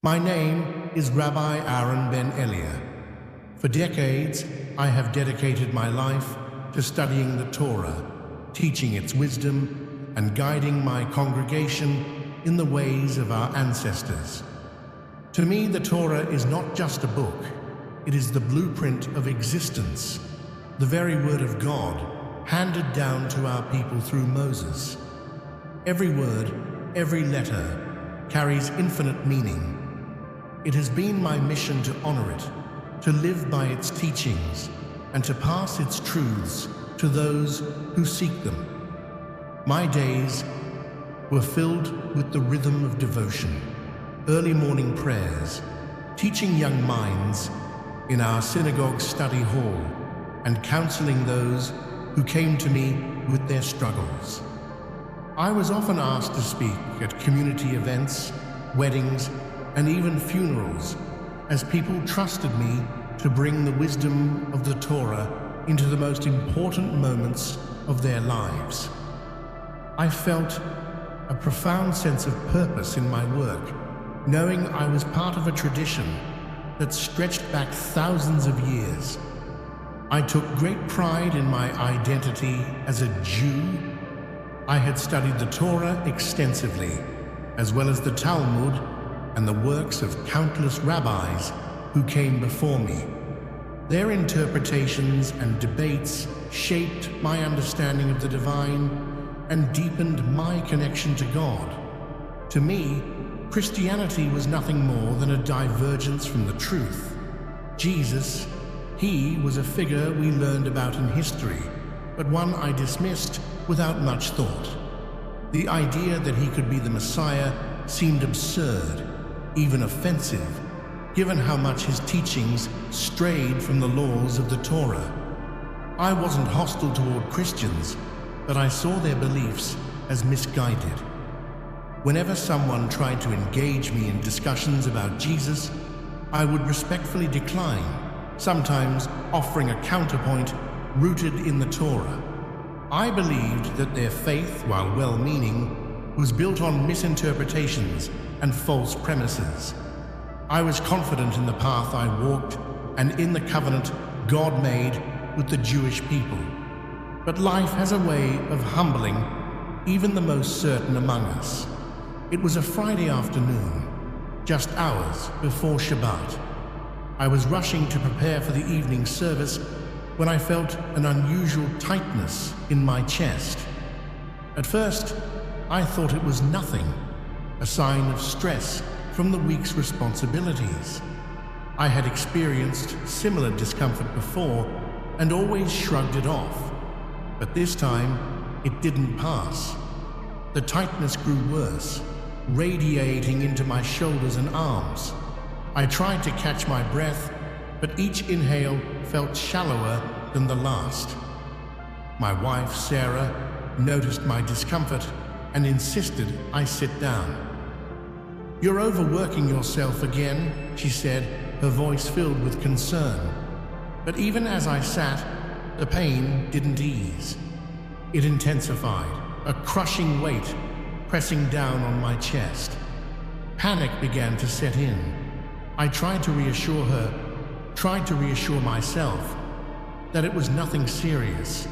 My name is Rabbi Aaron Ben Elia. For decades, I have dedicated my life to studying the Torah, teaching its wisdom, and guiding my congregation in the ways of our ancestors. To me, the Torah is not just a book. It is the blueprint of existence, the very word of God, handed down to our people through Moses. Every word, every letter, carries infinite meaning. It has been my mission to honor it, to live by its teachings, and to pass its truths to those who seek them. My days were filled with the rhythm of devotion, early morning prayers, teaching young minds in our synagogue study hall, and counseling those who came to me with their struggles. I was often asked to speak at community events, weddings, and even funerals, as people trusted me to bring the wisdom of the Torah into the most important moments of their lives. I felt a profound sense of purpose in my work, knowing I was part of a tradition that stretched back thousands of years. I took great pride in my identity as a Jew. I had studied the Torah extensively, as well as the Talmud and the works of countless rabbis who came before me. Their interpretations and debates shaped my understanding of the divine and deepened my connection to God. To me, Christianity was nothing more than a divergence from the truth. Jesus, he was a figure we learned about in history, but one I dismissed without much thought. The idea that he could be the Messiah seemed absurd, even offensive, given how much his teachings strayed from the laws of the Torah. I wasn't hostile toward Christians, but I saw their beliefs as misguided. Whenever someone tried to engage me in discussions about Jesus, I would respectfully decline, sometimes offering a counterpoint rooted in the Torah. I believed that their faith, while well-meaning, was built on misinterpretations and false premises. I was confident in the path I walked and in the covenant God made with the Jewish people. But life has a way of humbling even the most certain among us. It was a Friday afternoon, just hours before Shabbat. I was rushing to prepare for the evening service when I felt an unusual tightness in my chest. At first, I thought it was nothing, a sign of stress from the week's responsibilities. I had experienced similar discomfort before and always shrugged it off. But this time, it didn't pass. The tightness grew worse, radiating into my shoulders and arms. I tried to catch my breath, but each inhale felt shallower than the last. My wife, Sarah, noticed my discomfort and insisted I sit down. "You're overworking yourself again," she said, her voice filled with concern. But even as I sat, the pain didn't ease. It intensified, a crushing weight pressing down on my chest. Panic began to set in. I tried to reassure her, tried to reassure myself that it was nothing serious,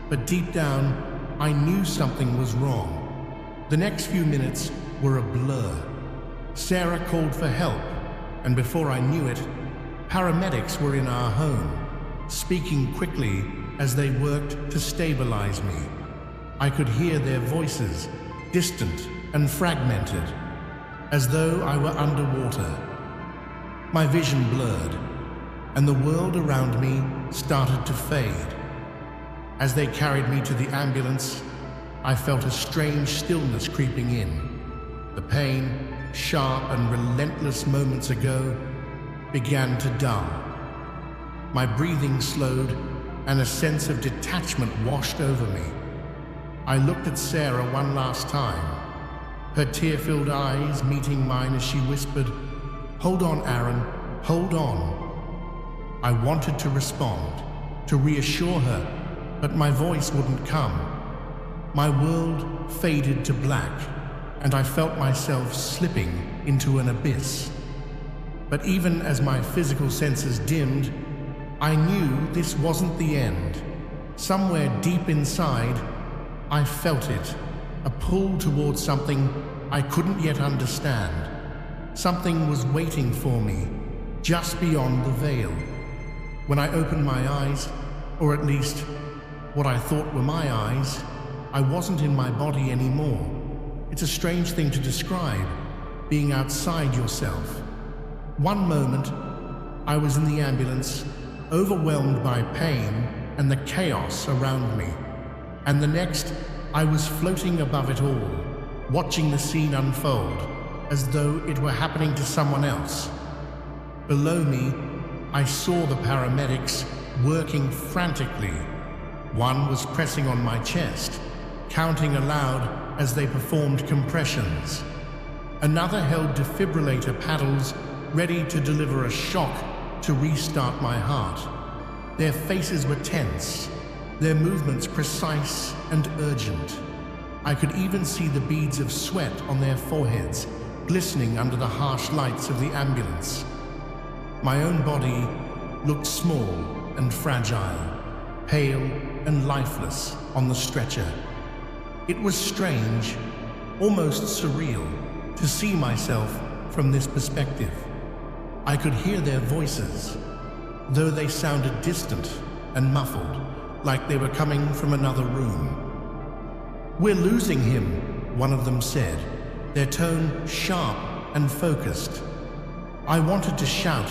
but deep down, I knew something was wrong. The next few minutes were a blur. Sarah called for help, and before I knew it, paramedics were in our home, speaking quickly as they worked to stabilize me. I could hear their voices, distant and fragmented, as though I were underwater. My vision blurred, and the world around me started to fade. As they carried me to the ambulance, I felt a strange stillness creeping in. The pain, sharp and relentless moments ago, began to dull. My breathing slowed, and a sense of detachment washed over me. I looked at Sarah one last time, her tear-filled eyes meeting mine as she whispered, "Hold on, Aaron, hold on." I wanted to respond, to reassure her, but my voice wouldn't come. My world faded to black, and I felt myself slipping into an abyss. But even as my physical senses dimmed, I knew this wasn't the end. Somewhere deep inside, I felt it, a pull towards something I couldn't yet understand. Something was waiting for me, just beyond the veil. When I opened my eyes, or at least what I thought were my eyes, I wasn't in my body anymore. It's a strange thing to describe, being outside yourself. One moment, I was in the ambulance, overwhelmed by pain and the chaos around me. And the next, I was floating above it all, watching the scene unfold, as though it were happening to someone else. Below me, I saw the paramedics working frantically. One was pressing on my chest, counting aloud as they performed compressions. Another held defibrillator paddles, ready to deliver a shock to restart my heart. Their faces were tense, their movements precise and urgent. I could even see the beads of sweat on their foreheads, glistening under the harsh lights of the ambulance. My own body looked small and fragile, pale and lifeless on the stretcher. It was strange, almost surreal, to see myself from this perspective. I could hear their voices, though they sounded distant and muffled, like they were coming from another room. "We're losing him," one of them said, their tone sharp and focused. I wanted to shout,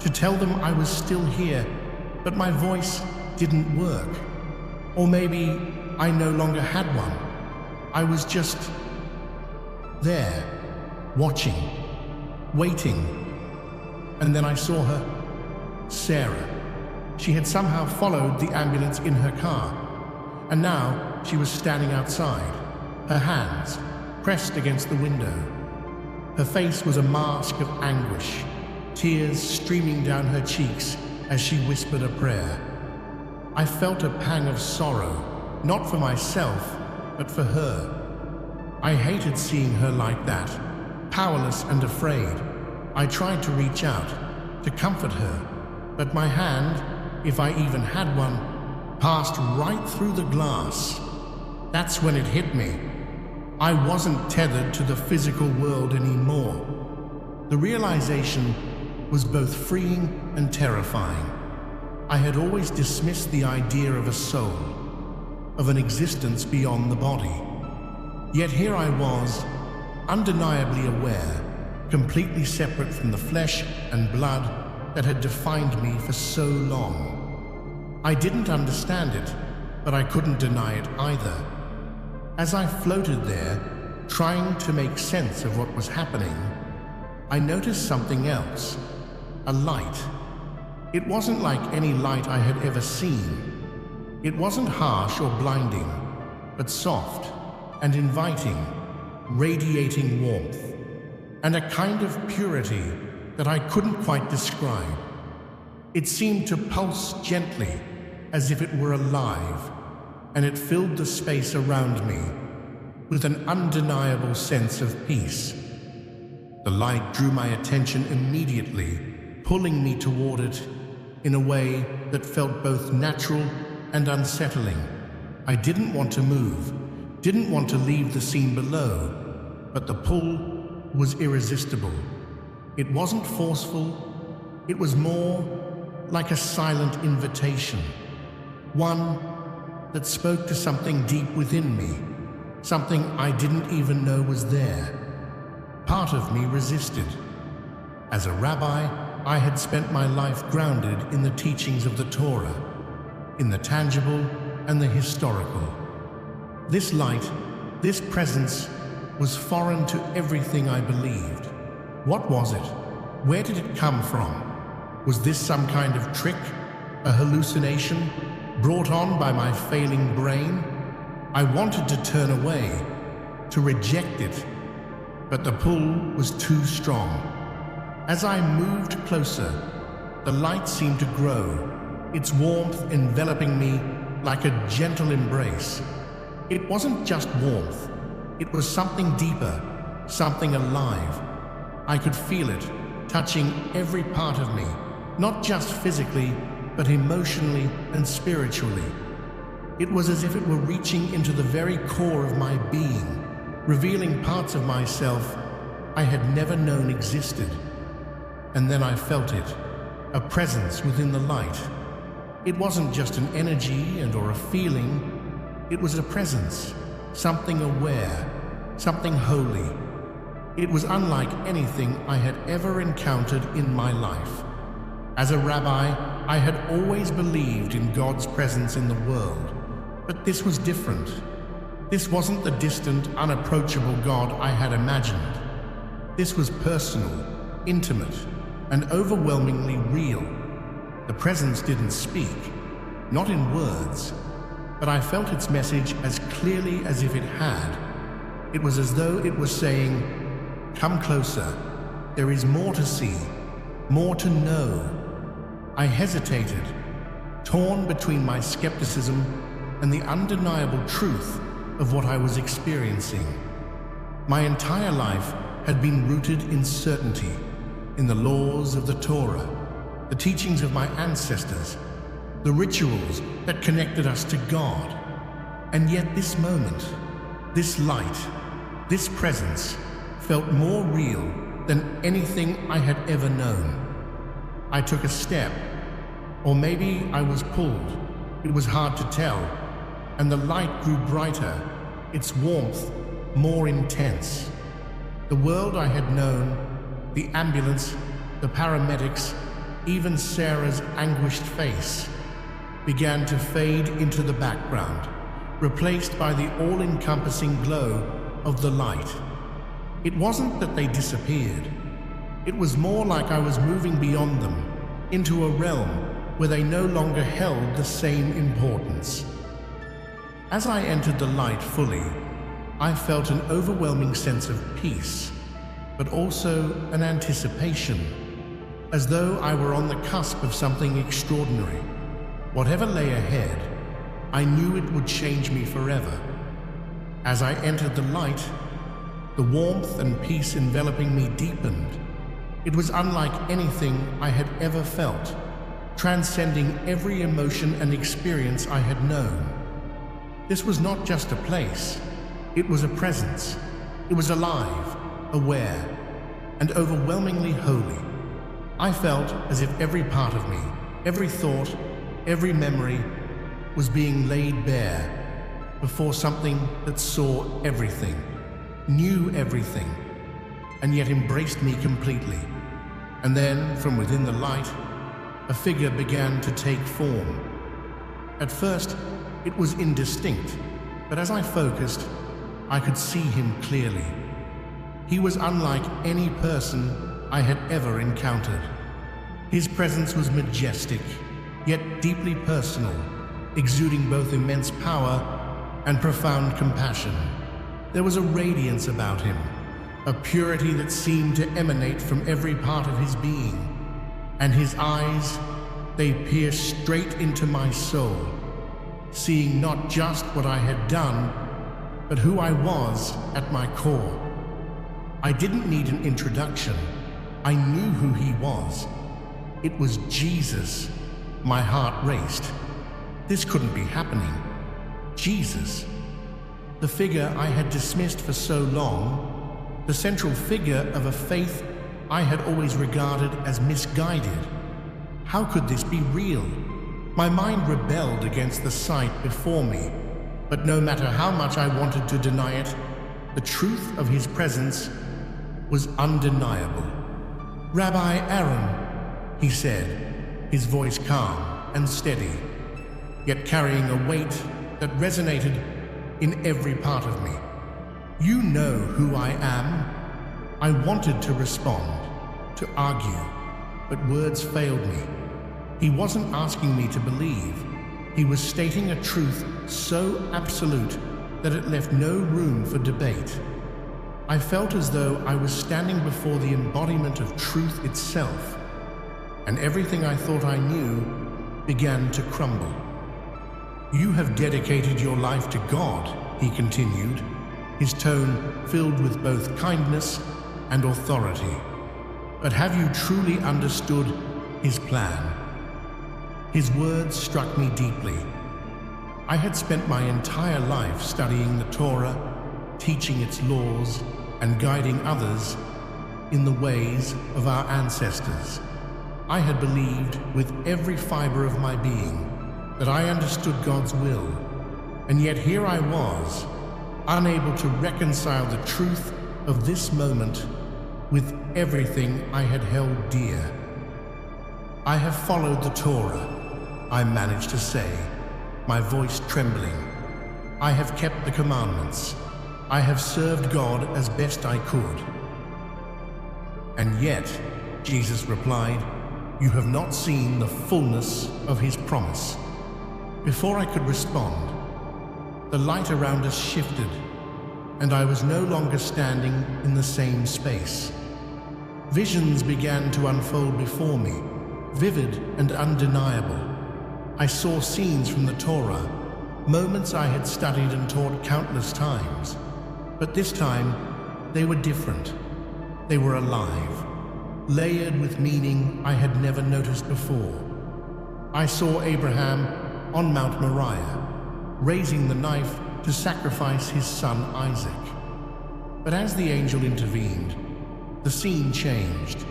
to tell them I was still here, but my voice didn't work. Or maybe I no longer had one. I was just there, watching, waiting. And then I saw her, Sarah. She had somehow followed the ambulance in her car, and now she was standing outside, her hands pressed against the window. Her face was a mask of anguish, tears streaming down her cheeks as she whispered a prayer. I felt a pang of sorrow, not for myself, but for her. I hated seeing her like that, powerless and afraid. I tried to reach out, to comfort her, but my hand, if I even had one, passed right through the glass. That's when it hit me. I wasn't tethered to the physical world anymore. The realization was both freeing and terrifying. I had always dismissed the idea of a soul, of an existence beyond the body. Yet here I was, undeniably aware, completely separate from the flesh and blood that had defined me for so long. I didn't understand it, but I couldn't deny it either. As I floated there, trying to make sense of what was happening, I noticed something else, a light. It wasn't like any light I had ever seen. It wasn't harsh or blinding, but soft and inviting, radiating warmth, and a kind of purity that I couldn't quite describe. It seemed to pulse gently, as if it were alive, and it filled the space around me with an undeniable sense of peace. The light drew my attention immediately, pulling me toward it in a way that felt both natural and unsettling. I didn't want to move, didn't want to leave the scene below, but the pull was irresistible. It wasn't forceful, it was more like a silent invitation, one that spoke to something deep within me, something I didn't even know was there. Part of me resisted. As a rabbi, I had spent my life grounded in the teachings of the Torah, in the tangible and the historical. This light, this presence, was foreign to everything I believed. What was it? Where did it come from? Was this some kind of trick, a hallucination, brought on by my failing brain? I wanted to turn away, to reject it, but the pull was too strong. As I moved closer, the light seemed to grow, its warmth enveloping me like a gentle embrace. It wasn't just warmth, it was something deeper, something alive. I could feel it, touching every part of me, not just physically, but emotionally and spiritually. It was as if it were reaching into the very core of my being, revealing parts of myself I had never known existed. And then I felt it, a presence within the light. It wasn't just an energy or a feeling, it was a presence, something aware, something holy. It was unlike anything I had ever encountered in my life. As a rabbi, I had always believed in God's presence in the world, but this was different. This wasn't the distant, unapproachable God I had imagined. This was personal, intimate, and overwhelmingly real. The presence didn't speak, not in words, but I felt its message as clearly as if it had. It was as though it was saying, "Come closer. There is more to see, more to know." I hesitated, torn between my skepticism and the undeniable truth of what I was experiencing. My entire life had been rooted in certainty, in the laws of the Torah, the teachings of my ancestors, the rituals that connected us to God. And yet this moment, this light, this presence felt more real than anything I had ever known. I took a step, or maybe I was pulled. It was hard to tell, and the light grew brighter, its warmth more intense. The world I had known, the ambulance, the paramedics, even Sarah's anguished face, began to fade into the background, replaced by the all-encompassing glow of the light. It wasn't that they disappeared. It was more like I was moving beyond them, into a realm where they no longer held the same importance. As I entered the light fully, I felt an overwhelming sense of peace, but also an anticipation, as though I were on the cusp of something extraordinary. Whatever lay ahead, I knew it would change me forever. As I entered the light, the warmth and peace enveloping me deepened. It was unlike anything I had ever felt, transcending every emotion and experience I had known. This was not just a place, it was a presence. It was alive, aware, and overwhelmingly holy. I felt as if every part of me, every thought, every memory was being laid bare before something that saw everything, knew everything, and yet embraced me completely. And then, from within the light, a figure began to take form. At first, it was indistinct, but as I focused, I could see him clearly. He was unlike any person I had ever encountered. His presence was majestic, yet deeply personal, exuding both immense power and profound compassion. There was a radiance about him, a purity that seemed to emanate from every part of his being. And his eyes, they pierced straight into my soul, seeing not just what I had done, but who I was at my core. I didn't need an introduction. I knew who he was. It was Jesus. My heart raced. This couldn't be happening. Jesus. The figure I had dismissed for so long, the central figure of a faith I had always regarded as misguided. How could this be real? My mind rebelled against the sight before me, but no matter how much I wanted to deny it, the truth of his presence was undeniable. "Rabbi Aaron," he said, his voice calm and steady, yet carrying a weight that resonated in every part of me. "You know who I am." I wanted to respond, to argue, but words failed me. He wasn't asking me to believe. He was stating a truth so absolute that it left no room for debate. I felt as though I was standing before the embodiment of truth itself, and everything I thought I knew began to crumble. "You have dedicated your life to God," he continued, his tone filled with both kindness and authority. But have you truly understood his plan? His words struck me deeply. I had spent my entire life studying the Torah, teaching its laws, and guiding others in the ways of our ancestors. I had believed with every fiber of my being that I understood God's will, and yet here I was, unable to reconcile the truth of this moment with everything I had held dear. I have followed the Torah, I managed to say, my voice trembling. I have kept the commandments. I have served God as best I could. And yet, Jesus replied, you have not seen the fullness of his promise. Before I could respond, the light around us shifted, and I was no longer standing in the same space. Visions began to unfold before me, vivid and undeniable. I saw scenes from the Torah, moments I had studied and taught countless times. But this time, they were different. They were alive, layered with meaning I had never noticed before. I saw Abraham on Mount Moriah, raising the knife to sacrifice his son Isaac. But as the angel intervened, the scene changed.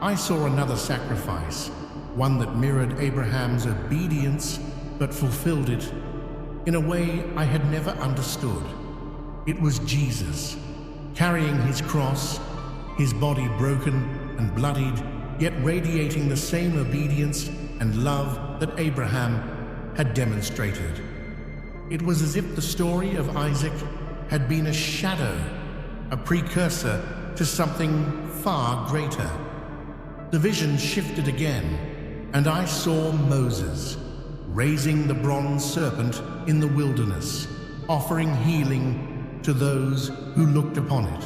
I saw another sacrifice, one that mirrored Abraham's obedience but fulfilled it in a way I had never understood. It was Jesus, carrying his cross, his body broken and bloodied, yet radiating the same obedience and love that Abraham had demonstrated. It was as if the story of Isaac had been a shadow, a precursor to something far greater. The vision shifted again, and I saw Moses raising the bronze serpent in the wilderness, offering healing to those who looked upon it.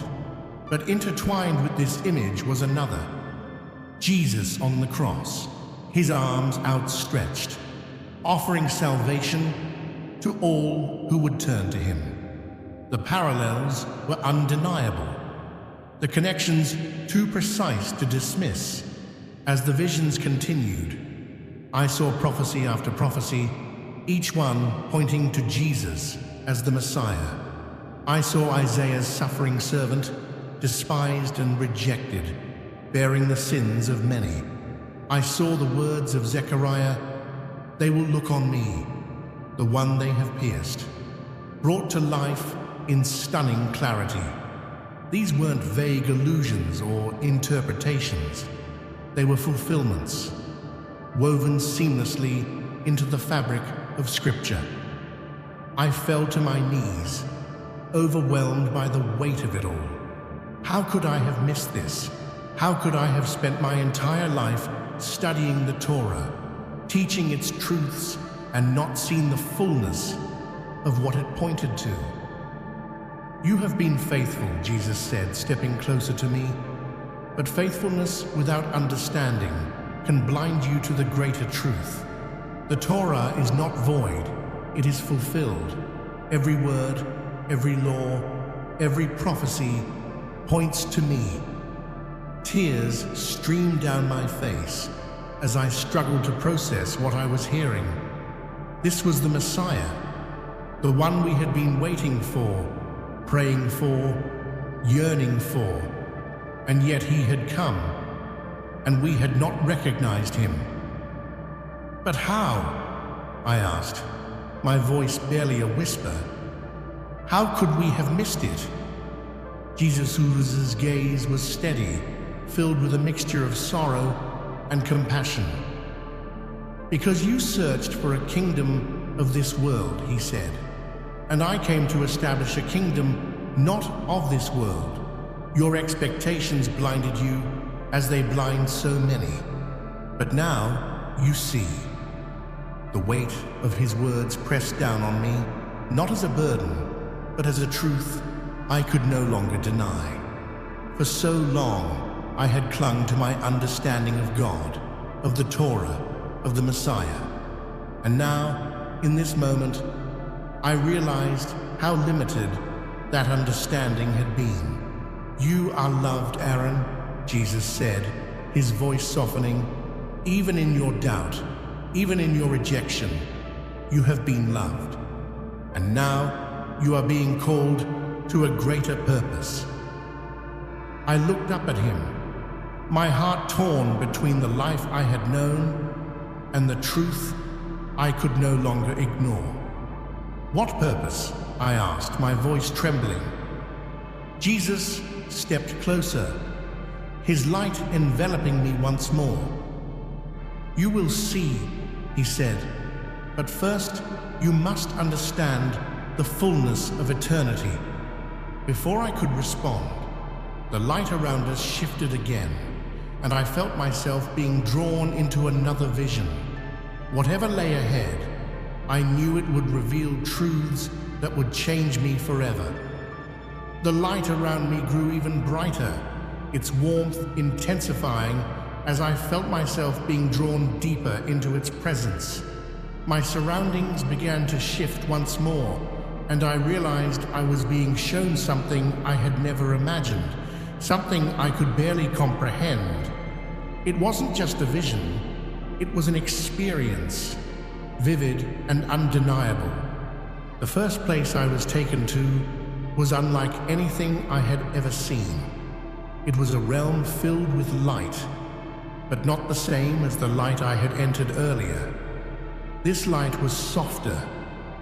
But intertwined with this image was another, Jesus on the cross, his arms outstretched, offering salvation to all who would turn to him. The parallels were undeniable, the connections too precise to dismiss. As the visions continued, I saw prophecy after prophecy, each one pointing to Jesus as the Messiah. I saw Isaiah's suffering servant, despised and rejected, bearing the sins of many. I saw the words of Zechariah, "They will look on me, the one they have pierced," brought to life in stunning clarity. These weren't vague allusions or interpretations. They were fulfillments, woven seamlessly into the fabric of Scripture. I fell to my knees, overwhelmed by the weight of it all. How could I have missed this? How could I have spent my entire life studying the Torah, teaching its truths, and not seen the fullness of what it pointed to? "You have been faithful," Jesus said, stepping closer to me. "But faithfulness without understanding can blind you to the greater truth. The Torah is not void, it is fulfilled. Every word, every law, every prophecy points to me." Tears streamed down my face as I struggled to process what I was hearing. This was the Messiah, the one we had been waiting for, praying for, yearning for, and yet he had come, and we had not recognized him. "But how?" I asked, my voice barely a whisper. "How could we have missed it?" Jesus' gaze was steady, filled with a mixture of sorrow and compassion. "Because you searched for a kingdom of this world," he said, "and I came to establish a kingdom not of this world. Your expectations blinded you as they blind so many. But now you see." The weight of his words pressed down on me, not as a burden, but as a truth I could no longer deny. For so long, I had clung to my understanding of God, of the Torah, of the Messiah. And now, in this moment, I realized how limited that understanding had been. "You are loved, Aaron, Jesus said, his voice softening, even in your doubt, even in your rejection, you have been loved. And now you are being called to a greater purpose. I looked up at him, my heart torn between the life I had known and the truth I could no longer ignore. What purpose? I asked, my voice trembling. Jesus stepped closer, his light enveloping me once more. You will see, he said, but first you must understand the fullness of eternity. Before I could respond, the light around us shifted again, and I felt myself being drawn into another vision. Whatever lay ahead, I knew it would reveal truths that would change me forever. The light around me grew even brighter, its warmth intensifying as I felt myself being drawn deeper into its presence. My surroundings began to shift once more, and I realized I was being shown something I had never imagined, something I could barely comprehend. It wasn't just a vision, it was an experience, vivid and undeniable. The first place I was taken to was unlike anything I had ever seen. It was a realm filled with light, but not the same as the light I had entered earlier. This light was softer,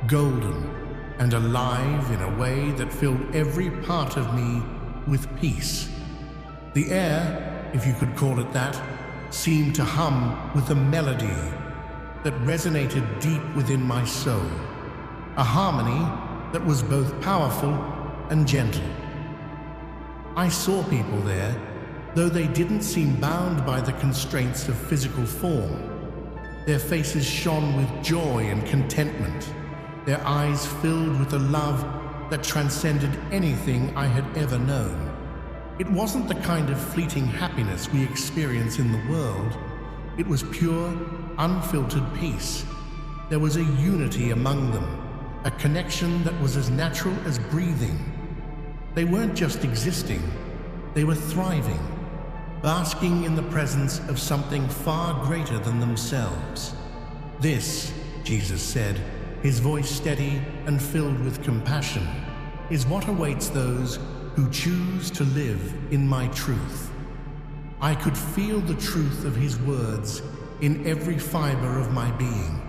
golden, and alive in a way that filled every part of me with peace. The air, if you could call it that, seemed to hum with a melody that resonated deep within my soul, a harmony that was both powerful and gentle. I saw people there, though they didn't seem bound by the constraints of physical form. Their faces shone with joy and contentment, their eyes filled with a love that transcended anything I had ever known. It wasn't the kind of fleeting happiness we experience in the world. It was pure, unfiltered peace. There was a unity among them, a connection that was as natural as breathing. They weren't just existing, they were thriving, basking in the presence of something far greater than themselves. This, Jesus said, his voice steady and filled with compassion, is what awaits those who choose to live in my truth. I could feel the truth of his words in every fiber of my being.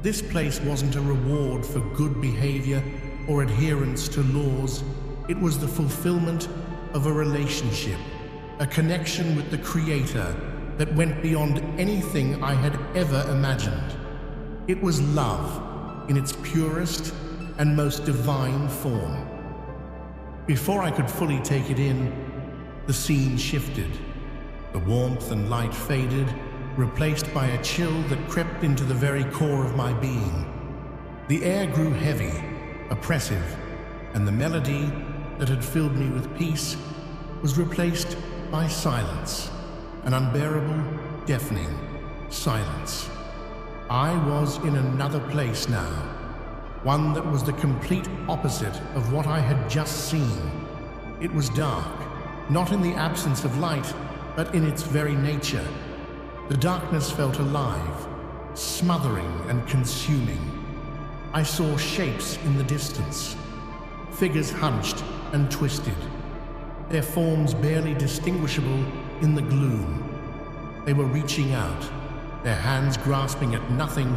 This place wasn't a reward for good behavior or adherence to laws. It was the fulfillment of a relationship, a connection with the Creator that went beyond anything I had ever imagined. It was love in its purest and most divine form. Before I could fully take it in, the scene shifted. The warmth and light faded, replaced by a chill that crept into the very core of my being. The air grew heavy, oppressive, and the melody that had filled me with peace was replaced by silence, an unbearable, deafening silence. I was in another place now, one that was the complete opposite of what I had just seen. It was dark, not in the absence of light, but in its very nature. The darkness felt alive, smothering and consuming. I saw shapes in the distance, figures hunched and twisted, their forms barely distinguishable in the gloom. They were reaching out, their hands grasping at nothing,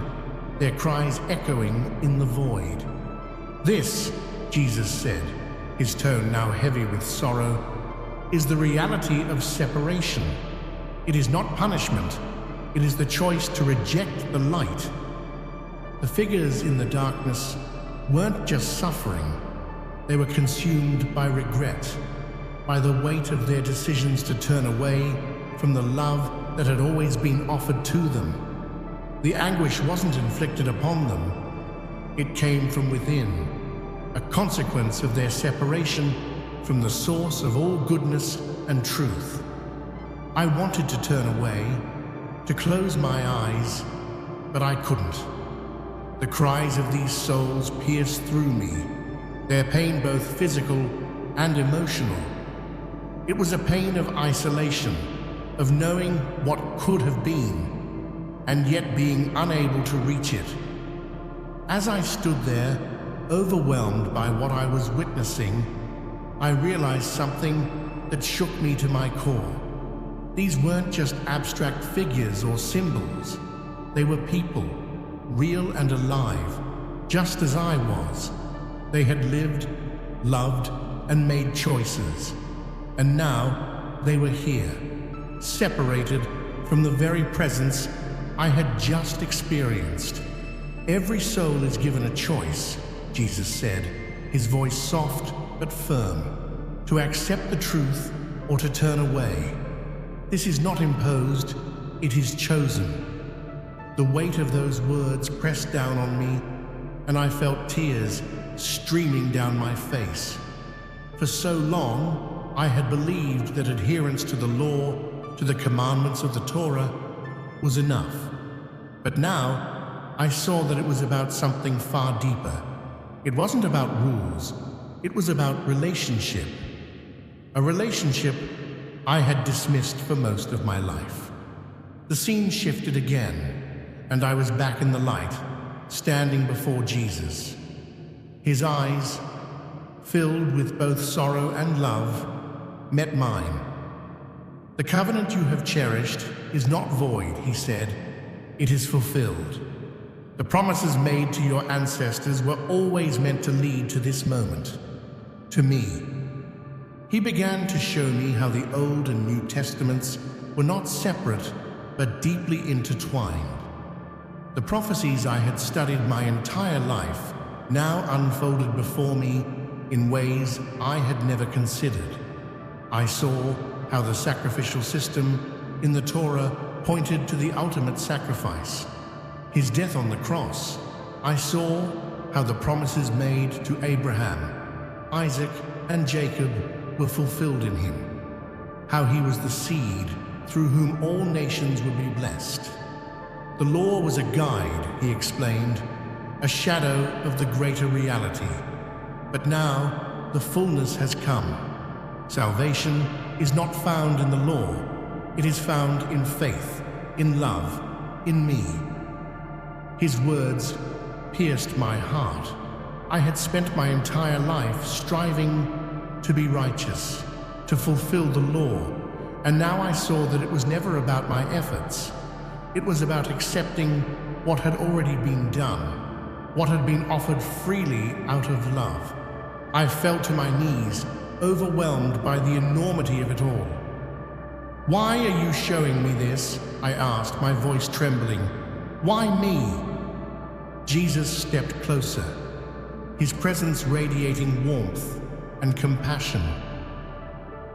their cries echoing in the void. This, Jesus said, his tone now heavy with sorrow, is the reality of separation. It is not punishment, it is the choice to reject the light. The figures in the darkness weren't just suffering, they were consumed by regret, by the weight of their decisions to turn away from the love that had always been offered to them. The anguish wasn't inflicted upon them, it came from within, a consequence of their separation from the source of all goodness and truth. I wanted to turn away, to close my eyes, but I couldn't. The cries of these souls pierced through me, their pain both physical and emotional. It was a pain of isolation, of knowing what could have been, and yet being unable to reach it. As I stood there, overwhelmed by what I was witnessing, I realized something that shook me to my core. These weren't just abstract figures or symbols. They were people, real and alive, just as I was. They had lived, loved, and made choices. And now they were here, separated from the very presence I had just experienced. Every soul is given a choice, Jesus said, his voice soft but firm, to accept the truth or to turn away. This is not imposed, it is chosen. The weight of those words pressed down on me, and I felt tears streaming down my face. For so long, I had believed that adherence to the law, to the commandments of the Torah, was enough. But now, I saw that it was about something far deeper. It wasn't about rules, it was about relationship. A relationship I had dismissed for most of my life. The scene shifted again, and I was back in the light, standing before Jesus. His eyes, filled with both sorrow and love, met mine. The covenant you have cherished is not void, he said. It is fulfilled. The promises made to your ancestors were always meant to lead to this moment, to me. He began to show me how the Old and New Testaments were not separate, but deeply intertwined. The prophecies I had studied my entire life now unfolded before me in ways I had never considered. I saw how the sacrificial system in the Torah pointed to the ultimate sacrifice, his death on the cross. I saw how the promises made to Abraham, Isaac, and Jacob were fulfilled in him, how he was the seed through whom all nations would be blessed. The law was a guide, he explained, a shadow of the greater reality. But now the fullness has come. Salvation is not found in the law. It is found in faith, in love, in me. His words pierced my heart. I had spent my entire life striving to be righteous, to fulfill the law, and now I saw that it was never about my efforts. It was about accepting what had already been done, what had been offered freely out of love. I fell to my knees, overwhelmed by the enormity of it all. "Why are you showing me this?" I asked, my voice trembling. "Why me?" Jesus stepped closer, his presence radiating warmth and compassion.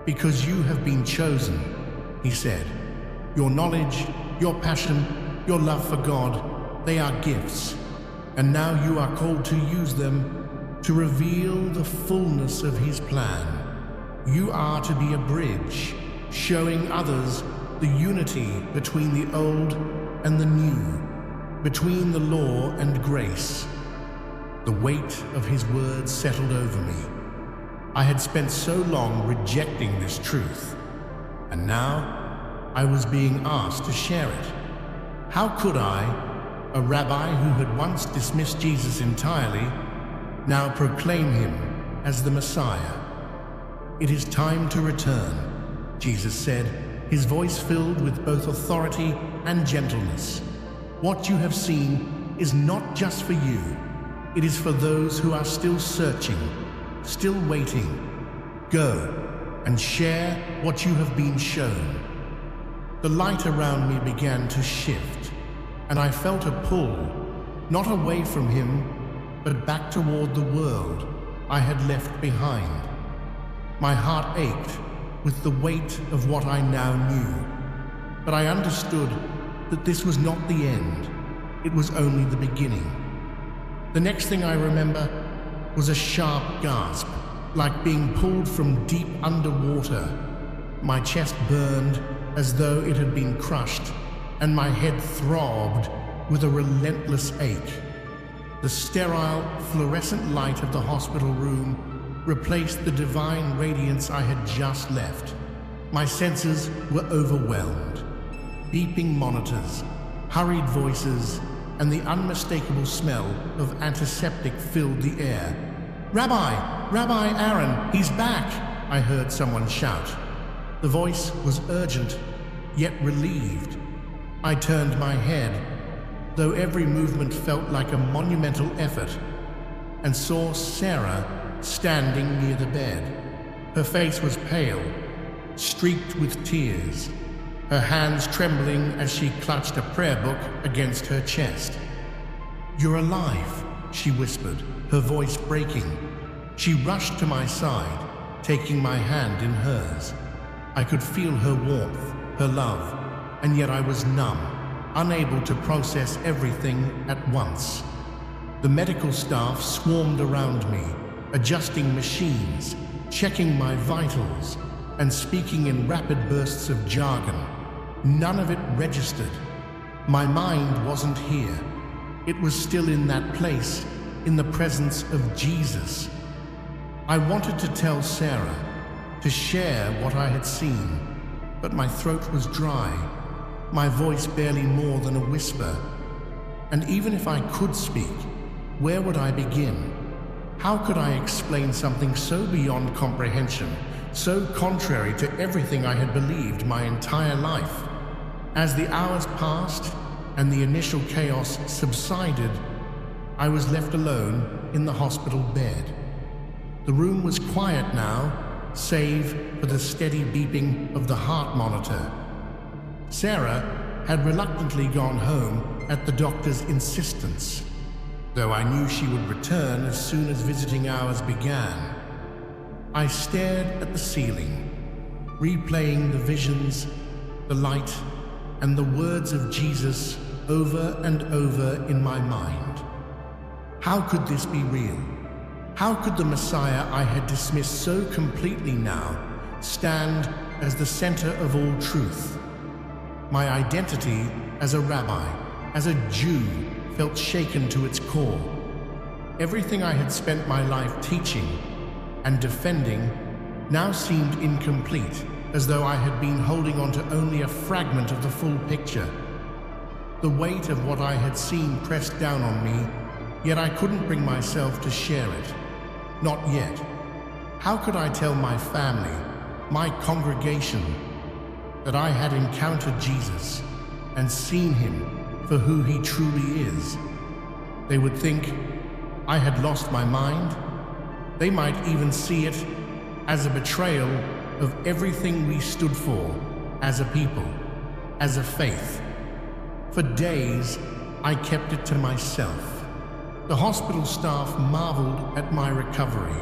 "Because you have been chosen," he said. "Your knowledge, your passion, your love for God, they are gifts, and now you are called to use them to reveal the fullness of his plan. You are to be a bridge, showing others the unity between the old and the new, between the law and grace." The weight of his words settled over me. I had spent so long rejecting this truth, and now I was being asked to share it. How could I, a rabbi who had once dismissed Jesus entirely, now proclaim him as the Messiah? "It is time to return," Jesus said, his voice filled with both authority and gentleness. "What you have seen is not just for you. It is for those who are still searching, still waiting. Go and share what you have been shown." The light around me began to shift, and I felt a pull, not away from him, but back toward the world I had left behind. My heart ached with the weight of what I now knew, but I understood that this was not the end. It was only the beginning. The next thing I remember was a sharp gasp, like being pulled from deep underwater. My chest burned as though it had been crushed, and my head throbbed with a relentless ache. The sterile, fluorescent light of the hospital room replaced the divine radiance I had just left. My senses were overwhelmed. Beeping monitors, hurried voices, and the unmistakable smell of antiseptic filled the air. "Rabbi! Rabbi Aaron, he's back!" I heard someone shout. The voice was urgent, yet relieved. I turned my head, though every movement felt like a monumental effort, and saw Sarah standing near the bed. Her face was pale, streaked with tears, her hands trembling as she clutched a prayer book against her chest. "You're alive," she whispered, her voice breaking. She rushed to my side, taking my hand in hers. I could feel her warmth, her love, and yet I was numb, unable to process everything at once. The medical staff swarmed around me, adjusting machines, checking my vitals, and speaking in rapid bursts of jargon. None of it registered. My mind wasn't here. It was still in that place, in the presence of Jesus. I wanted to tell Sarah, to share what I had seen, but my throat was dry, my voice barely more than a whisper. And even if I could speak, where would I begin? How could I explain something so beyond comprehension, so contrary to everything I had believed my entire life? As the hours passed and the initial chaos subsided, I was left alone in the hospital bed. The room was quiet now, save for the steady beeping of the heart monitor. Sarah had reluctantly gone home at the doctor's insistence, though I knew she would return as soon as visiting hours began. I stared at the ceiling, replaying the visions, the light, and the words of Jesus over and over in my mind. How could this be real? How could the Messiah I had dismissed so completely now stand as the center of all truth? My identity as a rabbi, as a Jew, felt shaken to its core. Everything I had spent my life teaching and defending now seemed incomplete, as though I had been holding on to only a fragment of the full picture. The weight of what I had seen pressed down on me, yet I couldn't bring myself to share it. Not yet. How could I tell my family, my congregation, that I had encountered Jesus and seen him for who he truly is? They would think I had lost my mind. They might even see it as a betrayal of everything we stood for as a people, as a faith. For days, I kept it to myself. The hospital staff marveled at my recovery,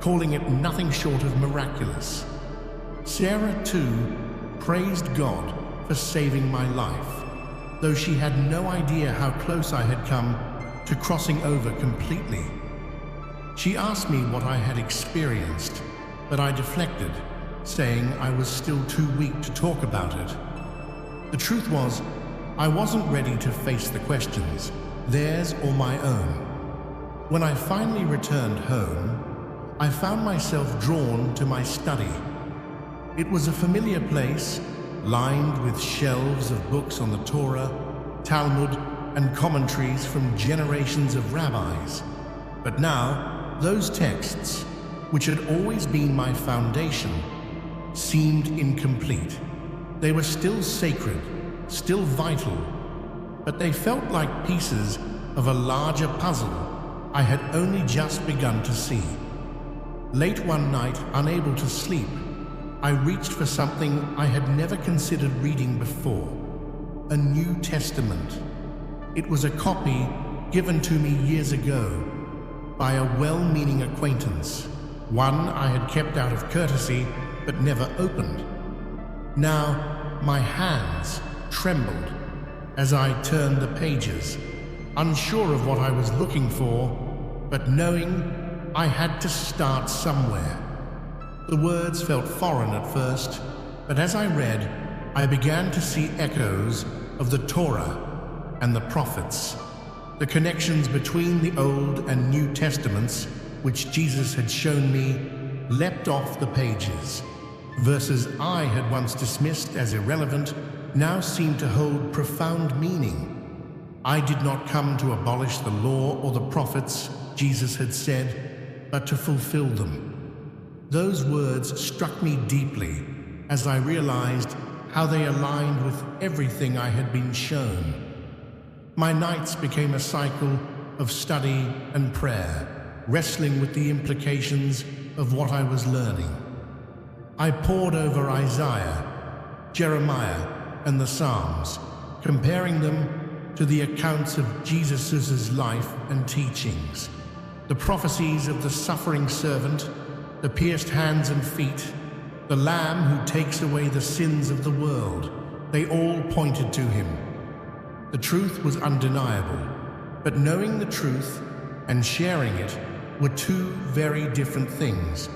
calling it nothing short of miraculous. Sarah, too, praised God for saving my life, though she had no idea how close I had come to crossing over completely. She asked me what I had experienced, but I deflected, saying I was still too weak to talk about it. The truth was, I wasn't ready to face the questions, theirs or my own. When I finally returned home, I found myself drawn to my study. It was a familiar place, lined with shelves of books on the Torah, Talmud, and commentaries from generations of rabbis. But now, those texts, which had always been my foundation, seemed incomplete. They were still sacred, still vital, but they felt like pieces of a larger puzzle I had only just begun to see. Late one night, unable to sleep, I reached for something I had never considered reading before, a New Testament. It was a copy given to me years ago by a well-meaning acquaintance, one I had kept out of courtesy but never opened. Now, my hands trembled as I turned the pages, unsure of what I was looking for, but knowing I had to start somewhere. The words felt foreign at first, but as I read, I began to see echoes of the Torah and the prophets. The connections between the Old and New Testaments which Jesus had shown me leapt off the pages. Verses I had once dismissed as irrelevant now seemed to hold profound meaning. I did not come to abolish the law or the prophets, Jesus had said, but to fulfill them. Those words struck me deeply as I realized how they aligned with everything I had been shown. My nights became a cycle of study and prayer, wrestling with the implications of what I was learning. I pored over Isaiah, Jeremiah, and the Psalms, comparing them to the accounts of Jesus' life and teachings. The prophecies of the suffering servant, the pierced hands and feet, the Lamb who takes away the sins of the world, they all pointed to him. The truth was undeniable, but knowing the truth and sharing it were two very different things.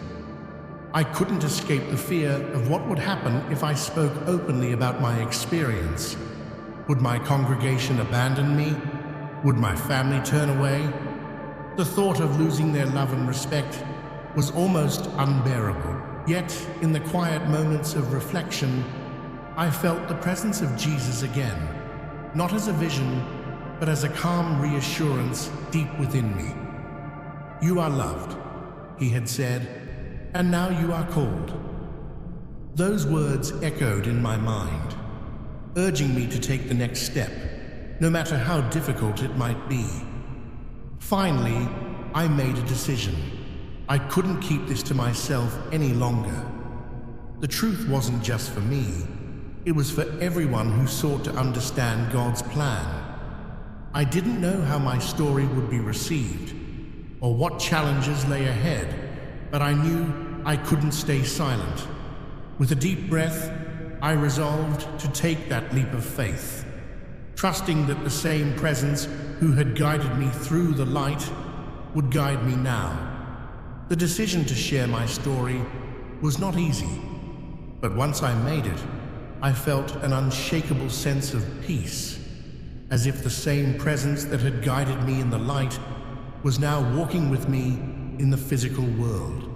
I couldn't escape the fear of what would happen if I spoke openly about my experience. Would my congregation abandon me? Would my family turn away? The thought of losing their love and respect was almost unbearable. Yet, in the quiet moments of reflection, I felt the presence of Jesus again, not as a vision, but as a calm reassurance deep within me. You are loved, he had said, and now you are called. Those words echoed in my mind, urging me to take the next step, no matter how difficult it might be. Finally, I made a decision. I couldn't keep this to myself any longer. The truth wasn't just for me, it was for everyone who sought to understand God's plan. I didn't know how my story would be received, or what challenges lay ahead, but I knew I couldn't stay silent. With a deep breath, I resolved to take that leap of faith, trusting that the same presence who had guided me through the light would guide me now. The decision to share my story was not easy, but once I made it, I felt an unshakable sense of peace, as if the same presence that had guided me in the light was now walking with me in the physical world.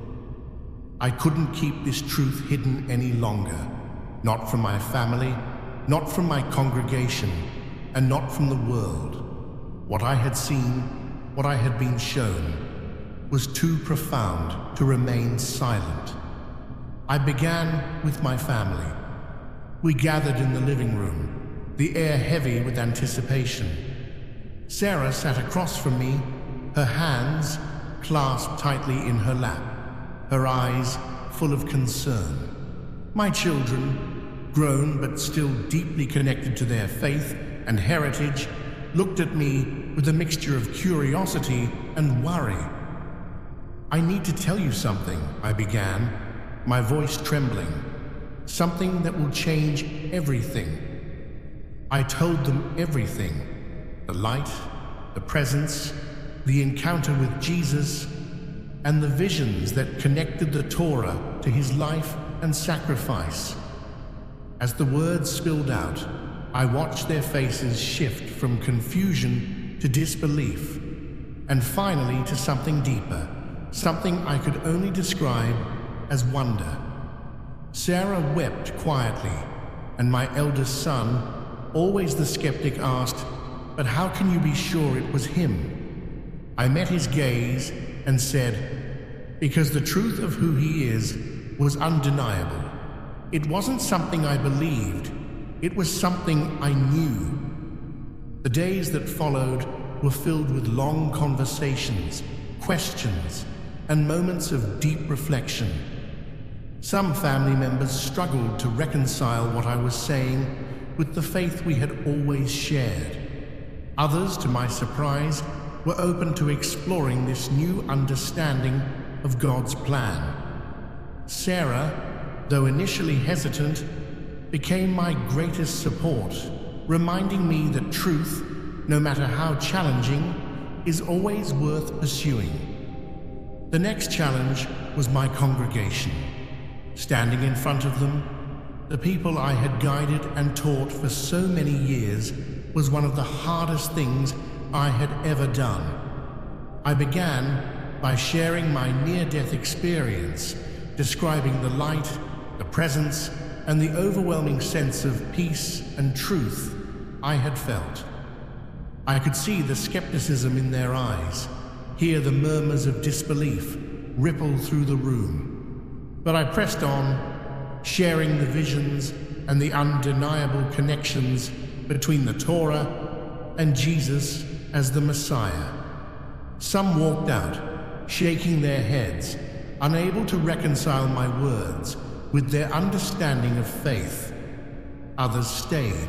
I couldn't keep this truth hidden any longer, not from my family, not from my congregation, and not from the world. What I had seen, what I had been shown, was too profound to remain silent. I began with my family. We gathered in the living room, the air heavy with anticipation. Sarah sat across from me, her hands clasped tightly in her lap, her eyes full of concern. My children, grown but still deeply connected to their faith and heritage, looked at me with a mixture of curiosity and worry. I need to tell you something, I began, my voice trembling. Something that will change everything. I told them everything. The light, the presence, the encounter with Jesus, and the visions that connected the Torah to his life and sacrifice. As the words spilled out, I watched their faces shift from confusion to disbelief, and finally to something deeper. Something I could only describe as wonder. Sarah wept quietly, and my eldest son, always the skeptic, asked, "But how can you be sure it was him?" I met his gaze and said, "Because the truth of who he is was undeniable. It wasn't something I believed, it was something I knew." The days that followed were filled with long conversations, questions, and moments of deep reflection. Some family members struggled to reconcile what I was saying with the faith we had always shared. Others, to my surprise, were open to exploring this new understanding of God's plan. Sarah, though initially hesitant, became my greatest support, reminding me that truth, no matter how challenging, is always worth pursuing. The next challenge was my congregation. Standing in front of them, the people I had guided and taught for so many years, was one of the hardest things I had ever done. I began by sharing my near-death experience, describing the light, the presence, and the overwhelming sense of peace and truth I had felt. I could see the skepticism in their eyes, hear the murmurs of disbelief ripple through the room. But I pressed on, sharing the visions and the undeniable connections between the Torah and Jesus as the Messiah. Some walked out, shaking their heads, unable to reconcile my words with their understanding of faith. Others stayed,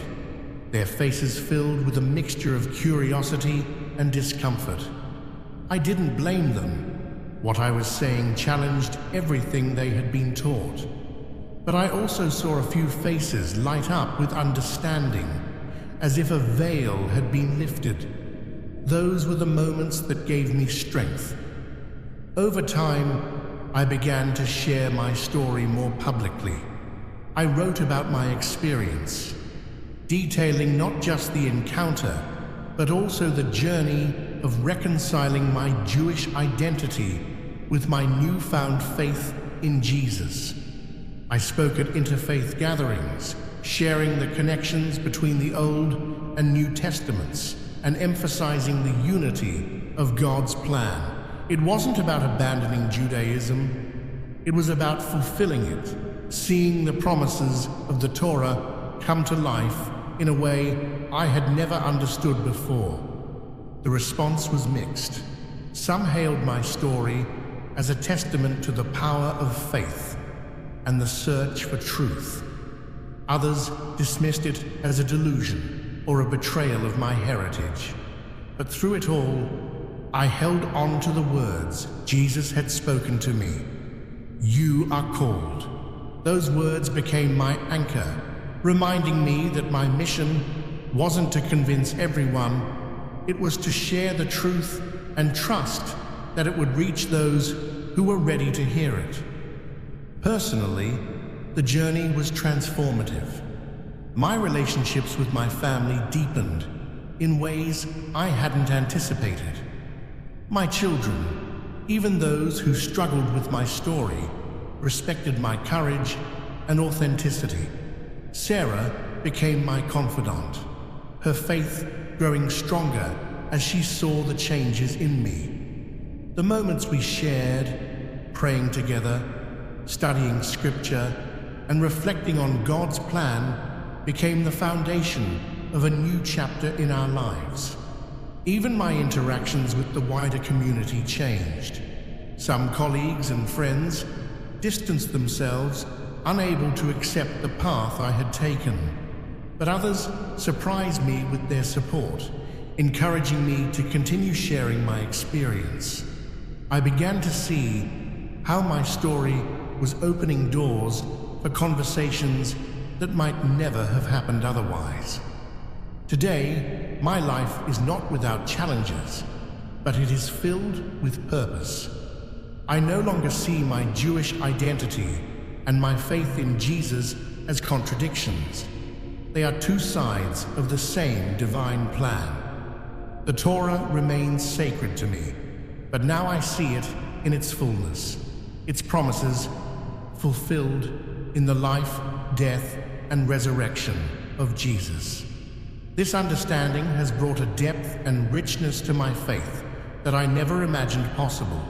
their faces filled with a mixture of curiosity and discomfort. I didn't blame them. What I was saying challenged everything they had been taught. But I also saw a few faces light up with understanding, as if a veil had been lifted. Those were the moments that gave me strength. Over time, I began to share my story more publicly. I wrote about my experience, detailing not just the encounter, but also the journey of reconciling my Jewish identity with my newfound faith in Jesus. I spoke at interfaith gatherings, sharing the connections between the Old and New Testaments and emphasizing the unity of God's plan. It wasn't about abandoning Judaism. It was about fulfilling it, seeing the promises of the Torah come to life in a way I had never understood before. The response was mixed. Some hailed my story as a testament to the power of faith and the search for truth. Others dismissed it as a delusion or a betrayal of my heritage. But through it all, I held on to the words Jesus had spoken to me. You are called. Those words became my anchor, reminding me that my mission wasn't to convince everyone. It was to share the truth and trust that it would reach those who were ready to hear it. Personally, the journey was transformative. My relationships with my family deepened in ways I hadn't anticipated. My children, even those who struggled with my story, respected my courage and authenticity. Sarah became my confidant, her faith growing stronger as she saw the changes in me. The moments we shared, praying together, studying scripture, and reflecting on God's plan became the foundation of a new chapter in our lives. Even my interactions with the wider community changed. Some colleagues and friends distanced themselves, unable to accept the path I had taken. But others surprised me with their support, encouraging me to continue sharing my experience. I began to see how my story was opening doors for conversations that might never have happened otherwise. Today, my life is not without challenges, but it is filled with purpose. I no longer see my Jewish identity and my faith in Jesus as contradictions. They are two sides of the same divine plan. The Torah remains sacred to me, but now I see it in its fullness, its promises fulfilled in the life, death, and resurrection of Jesus. This understanding has brought a depth and richness to my faith that I never imagined possible.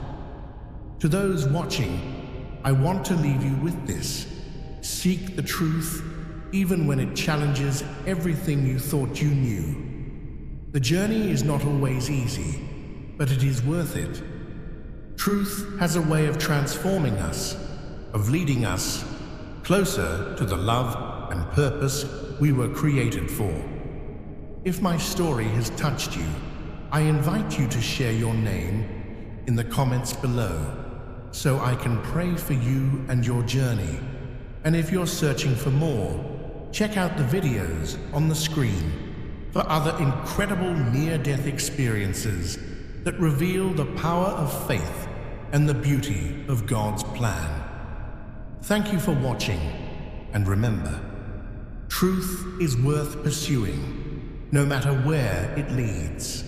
To those watching, I want to leave you with this. Seek the truth even when it challenges everything you thought you knew. The journey is not always easy, but it is worth it. Truth has a way of transforming us, of leading us closer to the love and purpose we were created for. If my story has touched you, I invite you to share your name in the comments below so I can pray for you and your journey. And if you're searching for more, check out the videos on the screen for other incredible near-death experiences that reveal the power of faith and the beauty of God's plan. Thank you for watching, and remember, truth is worth pursuing, no matter where it leads.